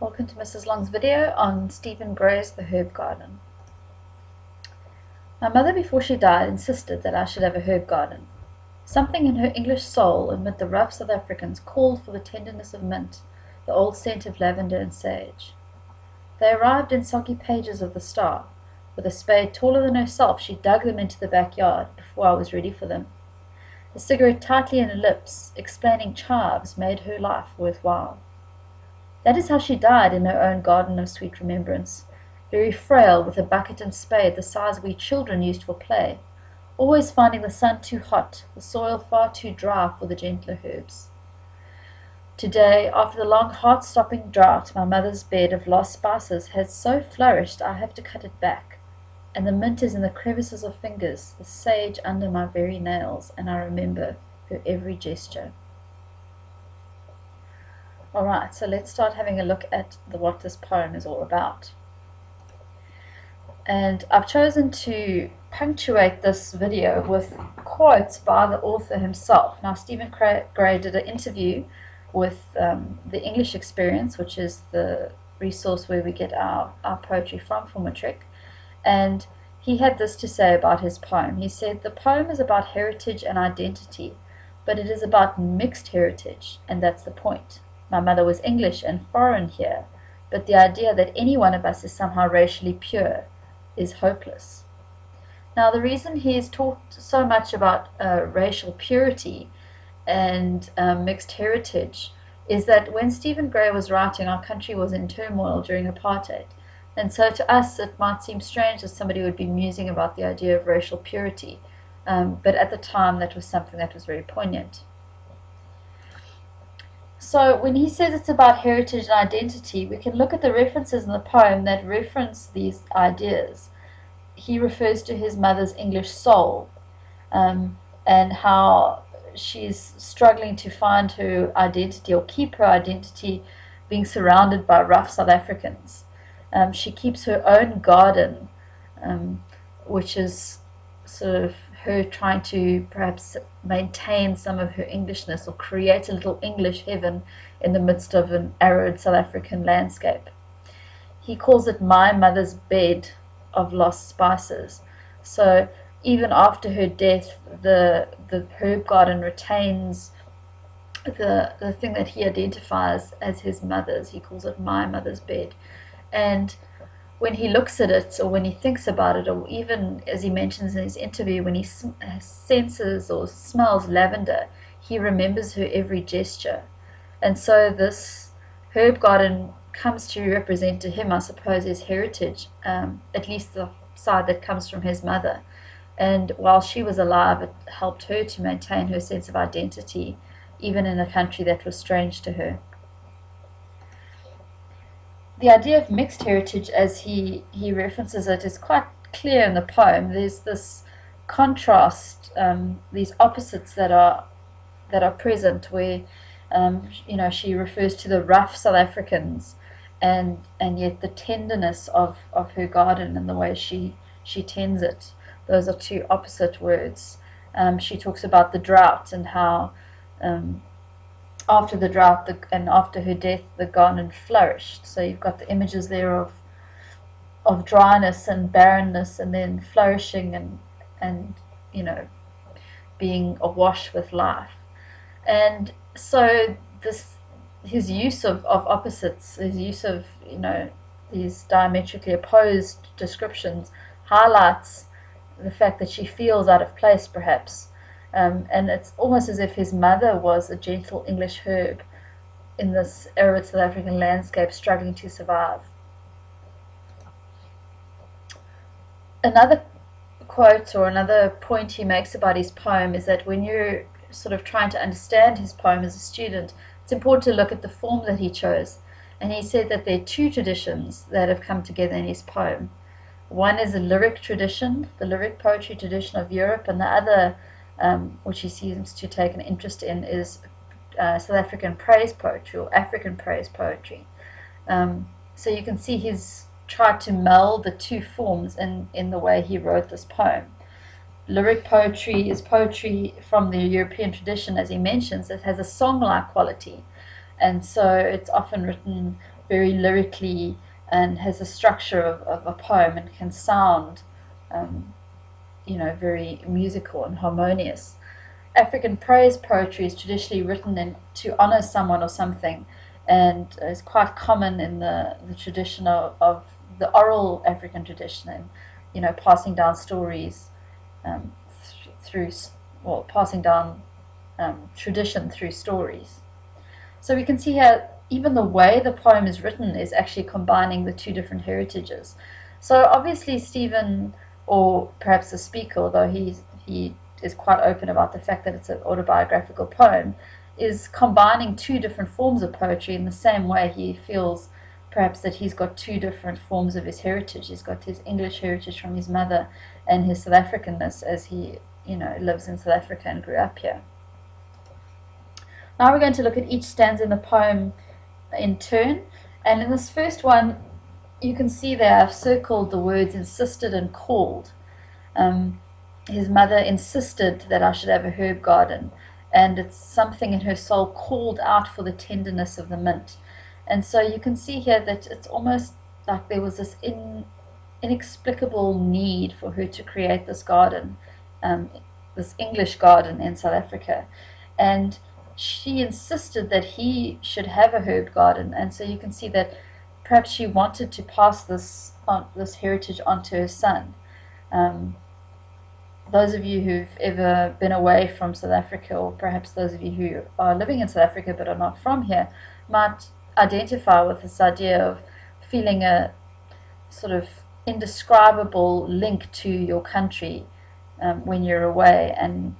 Welcome to Mrs. Long's video on Stephen Gray's The Herb Garden. My mother, before she died, insisted that I should have a herb garden. Something in her English soul, amid the rough South Africans, called for the tenderness of mint, the old scent of lavender and sage. They arrived in soggy pages of the Star. With a spade taller than herself, she dug them into the backyard before I was ready for them. A cigarette tightly in her lips, explaining chives, made her life worthwhile. That is how she died in her own garden of sweet remembrance, very frail, with a bucket and spade the size we children used for play, always finding the sun too hot, the soil far too dry for the gentler herbs. Today, after the long heart-stopping drought, my mother's bed of lost spices has so flourished I have to cut it back, and the mint is in the crevices of fingers, the sage under my very nails, and I remember her every gesture. Alright, so let's start having a look at what this poem is all about. And I've chosen to punctuate this video with quotes by the author himself. Now, Stephen Gray did an interview with the English Experience, which is the resource where we get our poetry from for matric, and he had this to say about his poem. He said, "The poem is about heritage and identity, but it is about mixed heritage, and that's the point. My mother was English and foreign here, but the idea that any one of us is somehow racially pure is hopeless." Now, the reason he's talked so much about racial purity and mixed heritage is that when Stephen Gray was writing, our country was in turmoil during apartheid. And so to us, it might seem strange that somebody would be musing about the idea of racial purity. But at the time, that was something that was very poignant. So when he says it's about heritage and identity, we can look at the references in the poem that reference these ideas. He refers to his mother's English soul, and how she's struggling to find her identity or keep her identity being surrounded by rough South Africans. She keeps her own garden, which is sort of her trying to perhaps maintain some of her Englishness or create a little English heaven in the midst of an arid South African landscape. He calls it my mother's bed of lost spices. So even after her death, the herb garden retains the thing that he identifies as his mother's. He calls it my mother's bed. And when he looks at it, or when he thinks about it, or even as he mentions in his interview, when he senses or smells lavender, he remembers her every gesture. And so this herb garden comes to represent to him, I suppose, his heritage, at least the side that comes from his mother. And while she was alive, it helped her to maintain her sense of identity, even in a country that was strange to her. The idea of mixed heritage, as he references it, is quite clear in the poem. There's this contrast, these opposites that are present, where she refers to the rough South Africans, and yet the tenderness of her garden and the way she tends it. Those are two opposite words. She talks about the drought and how after the drought and after her death, the garden flourished. So you've got the images there of dryness and barrenness, and then flourishing and being awash with life. And so his use of opposites, his use of these diametrically opposed descriptions, highlights the fact that she feels out of place, perhaps. And it's almost as if his mother was a gentle English herb in this arid South African landscape, struggling to survive. Another quote or another point he makes about his poem is that when you're sort of trying to understand his poem as a student, it's important to look at the form that he chose. And he said that there are two traditions that have come together in his poem. One is a lyric tradition, the lyric poetry tradition of Europe, and the other, which he seems to take an interest in, is South African praise poetry or African praise poetry. So you can see he's tried to meld the two forms in the way he wrote this poem. Lyric poetry is poetry from the European tradition, as he mentions. It has a song-like quality, and so it's often written very lyrically and has a structure of a poem and can sound, very musical and harmonious. African praise poetry is traditionally written to honor someone or something, and is quite common in the tradition of the oral African tradition, and passing down stories, through well, passing down tradition through stories. So we can see here even the way the poem is written is actually combining the two different heritages. So obviously Stephen, or perhaps the speaker, although he is quite open about the fact that it's an autobiographical poem, is combining two different forms of poetry in the same way he feels perhaps that he's got two different forms of his heritage. He's got his English heritage from his mother and his South Africanness as he, lives in South Africa and grew up here. Now we're going to look at each stanza in the poem in turn. And in this first one, you can see there I've circled the words insisted and called. His mother insisted that I should have a herb garden, and it's something in her soul called out for the tenderness of the mint. And so you can see here that it's almost like there was this inexplicable need for her to create this garden, this English garden in South Africa. And she insisted that he should have a herb garden. And so you can see that perhaps she wanted to pass this heritage on to her son. Those of you who've ever been away from South Africa, or perhaps those of you who are living in South Africa but are not from here, might identify with this idea of feeling a sort of indescribable link to your country when you're away. And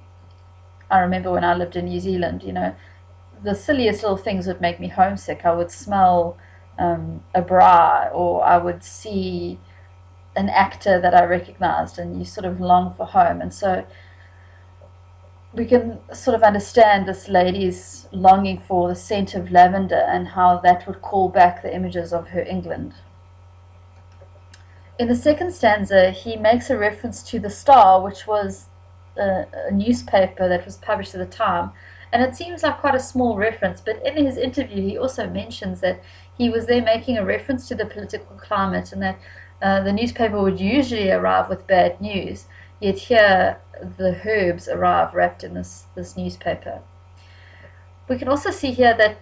I remember when I lived in New Zealand, the silliest little things would make me homesick. I would smell a braai, or I would see an actor that I recognized, and you sort of long for home. And so we can sort of understand this lady's longing for the scent of lavender and how that would call back the images of her England. In the second stanza, he makes a reference to the Star, which was a newspaper that was published at the time. And it seems like quite a small reference, but in his interview he also mentions that he was there making a reference to the political climate, and that the newspaper would usually arrive with bad news, yet here the herbs arrive wrapped in this newspaper. We can also see here that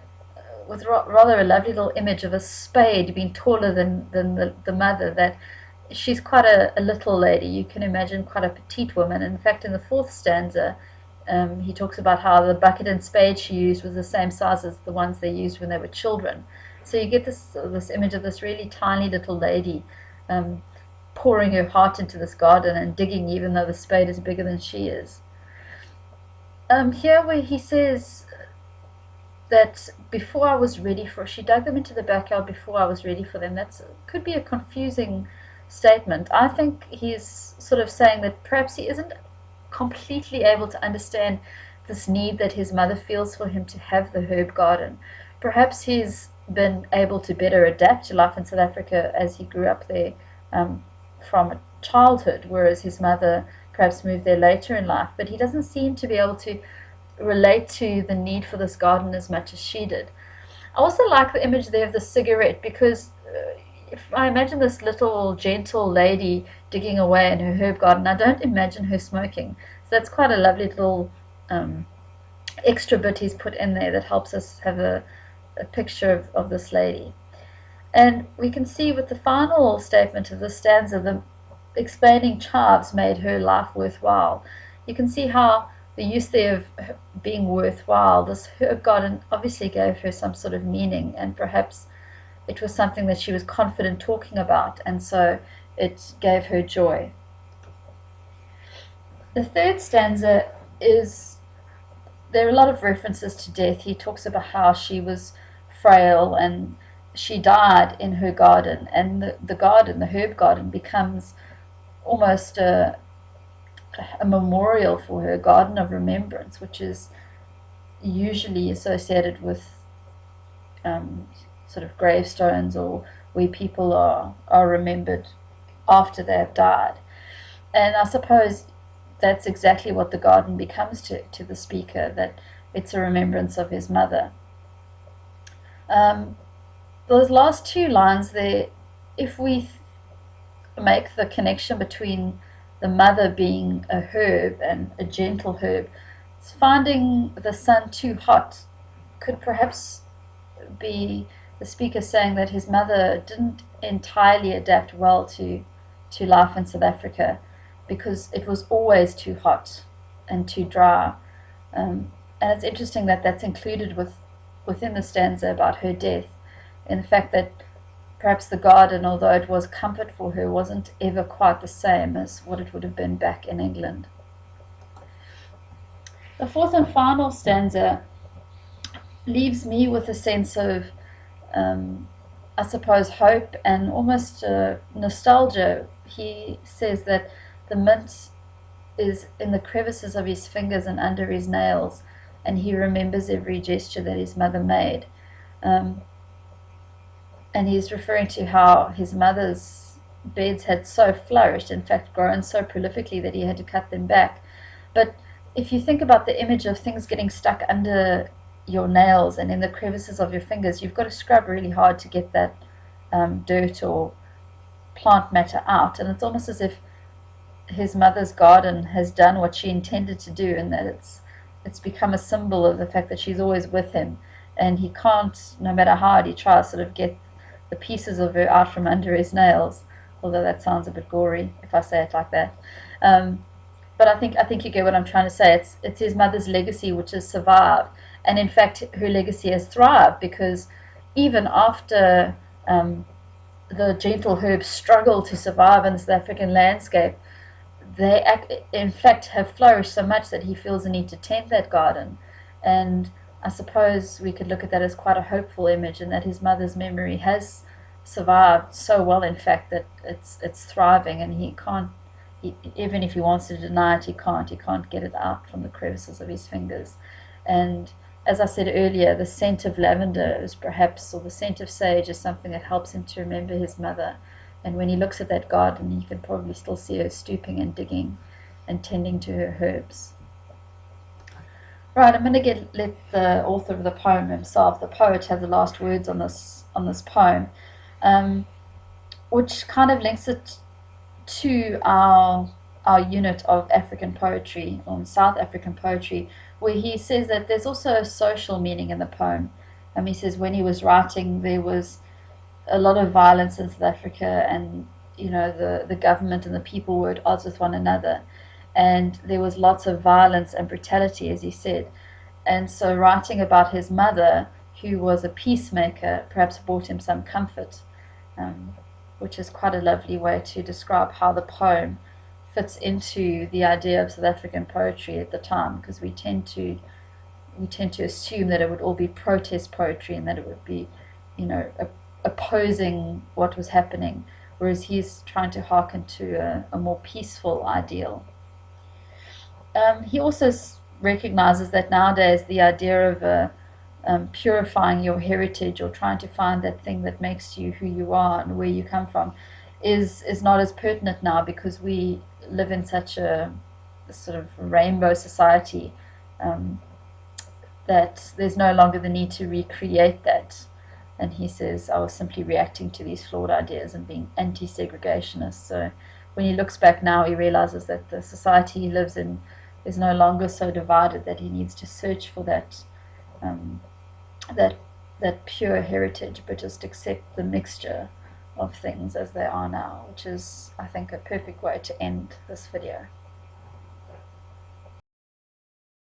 with rather a lovely little image of a spade being taller than the mother, that she's quite a little lady. You can imagine quite a petite woman. In fact, in the fourth stanza, he talks about how the bucket and spade she used was the same size as the ones they used when they were children. So you get this image of this really tiny little lady pouring her heart into this garden and digging, even though the spade is bigger than she is. Here where he says that before I was ready for, she dug them into the backyard before I was ready for them. That could be a confusing statement. I think he's sort of saying that perhaps he isn't completely able to understand this need that his mother feels for him to have the herb garden. Perhaps he's been able to better adapt to life in South Africa as he grew up there from childhood, whereas his mother perhaps moved there later in life, but he doesn't seem to be able to relate to the need for this garden as much as she did. I also like the image there of the cigarette, because if I imagine this little gentle lady digging away in her herb garden, I don't imagine her smoking. So that's quite a lovely little extra bit he's put in there that helps us have a picture of this lady. And we can see with the final statement of the stanza, the explaining chives made her life worthwhile. You can see how the use there of being worthwhile, this herb garden obviously gave her some sort of meaning, and perhaps it was something that she was confident talking about, and so it gave her joy. The third stanza is, there are a lot of references to death. He talks about how she was frail and she died in her garden, and the garden, the herb garden, becomes almost a memorial for her, garden of remembrance, which is usually associated with sort of gravestones, or where people are remembered after they have died. And I suppose that's exactly what the garden becomes to the speaker, that it's a remembrance of his mother. those last two lines there, if we make the connection between the mother being a herb and a gentle herb, finding the sun too hot could perhaps be the speaker saying that his mother didn't entirely adapt well to life in South Africa because it was always too hot and too dry. And it's interesting that that's included within the stanza about her death, in the fact that perhaps the garden, although it was comfort for her, wasn't ever quite the same as what it would have been back in England. The fourth and final stanza leaves me with a sense of, I suppose, hope and almost nostalgia. He says that the mint is in the crevices of his fingers and under his nails, and he remembers every gesture that his mother made. And he's referring to how his mother's beds had so flourished, in fact grown so prolifically, that he had to cut them back. But if you think about the image of things getting stuck under your nails and in the crevices of your fingers, you've got to scrub really hard to get that dirt or plant matter out. And it's almost as if his mother's garden has done what she intended to do, and that it's become a symbol of the fact that she's always with him, and he can't, no matter how hard he tries, sort of get the pieces of her out from under his nails. Although that sounds a bit gory if I say it like that. But I think you get what I'm trying to say. It's his mother's legacy which has survived, and in fact her legacy has thrived, because even after the gentle herbs struggle to survive in the South African landscape, they in fact have flourished so much that he feels the need to tend that garden. And I suppose we could look at that as quite a hopeful image, and that his mother's memory has survived so well, in fact, that it's thriving, and he can't, even if he wants to deny it, he can't get it out from the crevices of his fingers. And as I said earlier, the scent of lavender is perhaps, or the scent of sage is something that helps him to remember his mother. And when he looks at that garden, he can probably still see her stooping and digging and tending to her herbs. Right, I'm going to let the author of the poem himself, the poet, have the last words on this poem, which kind of links it to our unit of African poetry, on South African poetry, where he says that there's also a social meaning in the poem. He says when he was writing, there was a lot of violence in South Africa, and the government and the people were at odds with one another, and there was lots of violence and brutality, as he said. And so writing about his mother, who was a peacemaker, perhaps brought him some comfort, which is quite a lovely way to describe how the poem fits into the idea of South African poetry at the time, because we tend to assume that it would all be protest poetry, and that it would be opposing what was happening, whereas he's trying to hearken to a more peaceful ideal. He also recognizes that nowadays the idea of purifying your heritage, or trying to find that thing that makes you who you are and where you come from, is not as pertinent now, because we live in such a sort of rainbow society, that there's no longer the need to recreate that. And he says, I was simply reacting to these flawed ideas and being anti-segregationist. So when he looks back now, he realizes that the society he lives in is no longer so divided, that he needs to search for that pure heritage, but just accept the mixture of things as they are now, which is, I think, a perfect way to end this video.